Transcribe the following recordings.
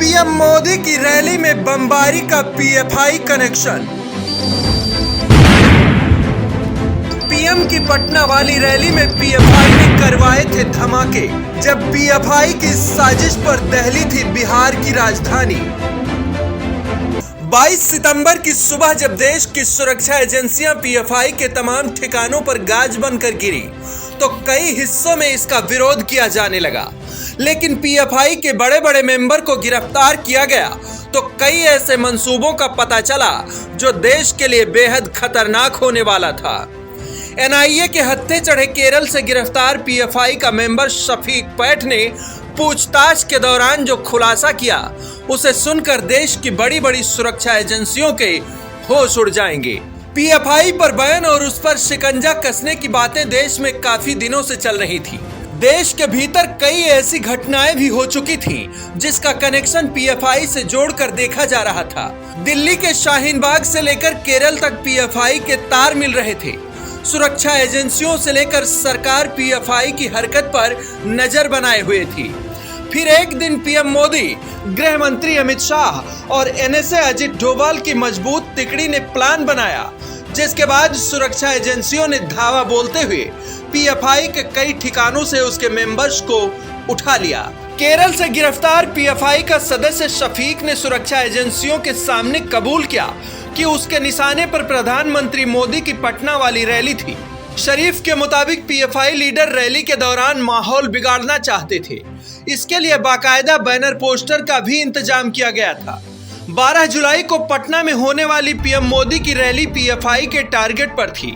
PM Modi की rally में बमबारी का पीएफआई कनेक्शन। पीएम की पटना वाली रैली में पीएफआई ने करवाए थे धमाके, जब पीएफआई की साजिश पर दहली थी बिहार की राजधानी। 22 सितंबर की सुबह जब देश की सुरक्षा एजेंसियां पीएफआई के तमाम ठिकानों पर गाज बनकर गिरी, तो कई हिस्सों में इसका विरोध किया जाने लगा। लेकिन पीएफआई के बड़े बड़े मेंबर को गिरफ्तार किया गया तो कई ऐसे मंसूबों का पता चला जो देश के लिए बेहद खतरनाक होने वाला था। एनआईए के हत्थे चढ़े केरल से गिरफ्तार पीएफआई का मेंबर शफीक पैठ ने पूछताछ के दौरान जो खुलासा किया, उसे सुनकर देश की बड़ी बड़ी सुरक्षा एजेंसियों के होश उड़ जाएंगे। पीएफआई पर बैन और उस पर शिकंजा कसने की बातें देश में काफी दिनों से चल रही थी। देश के भीतर कई ऐसी घटनाएं भी हो चुकी थीं, जिसका कनेक्शन पीएफआई से जोड़कर देखा जा रहा था। दिल्ली के शाहीन बाग से लेकर केरल तक पीएफआई के तार मिल रहे थे। सुरक्षा एजेंसियों से लेकर सरकार पीएफआई की हरकत पर नजर बनाए हुए थी। फिर एक दिन पीएम मोदी, गृह मंत्री अमित शाह और एनएसए अजित डोभाल की मजबूत तिकड़ी ने प्लान बनाया, जिसके बाद सुरक्षा एजेंसियों ने धावा बोलते हुए पीएफआई के कई ठिकानों से उसके मेंबर्स को उठा लिया। केरल से गिरफ्तार पीएफआई का सदस्य शफीक ने सुरक्षा एजेंसियों के सामने कबूल किया कि उसके निशाने पर प्रधानमंत्री मोदी की पटना वाली रैली थी। शरीफ के मुताबिक पीएफआई लीडर रैली के दौरान माहौल बिगाड़ना चाहते थे। इसके लिए बाकायदा बैनर पोस्टर का भी इंतजाम किया गया था। 12 जुलाई को पटना में होने वाली पीएम मोदी की रैली पीएफआई के टारगेट पर थी।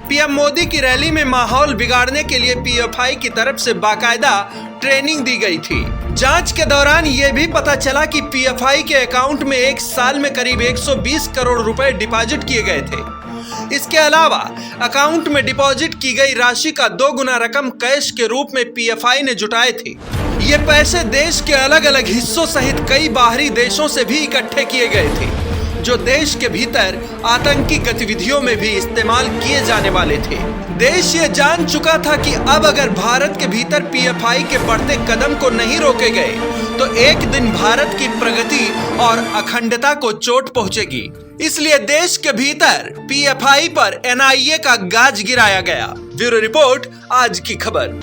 पीएम मोदी की रैली में माहौल बिगाड़ने के लिए पीएफआई की तरफ से बाकायदा ट्रेनिंग दी गई थी। जांच के दौरान यह भी पता चला कि पीएफआई के अकाउंट में एक साल में करीब 120 करोड़ रुपए डिपॉजिट किए गए थे। इसके अलावा अकाउंट में डिपॉजिट की गई राशि का 2 गुना रकम कैश के रूप में पीएफआई ने जुटाए थे। ये पैसे देश के अलग अलग हिस्सों सहित कई बाहरी देशों से भी इकट्ठे किए गए थे, जो देश के भीतर आतंकी गतिविधियों में भी इस्तेमाल किए जाने वाले थे। देश ये जान चुका था कि अब अगर भारत के भीतर पीएफआई के बढ़ते कदम को नहीं रोके गए, तो एक दिन भारत की प्रगति और अखंडता को चोट पहुंचेगी। इसलिए देश के भीतर पीएफआई पर एनआईए का गाज गिराया गया। ब्यूरो रिपोर्ट, आज की खबर।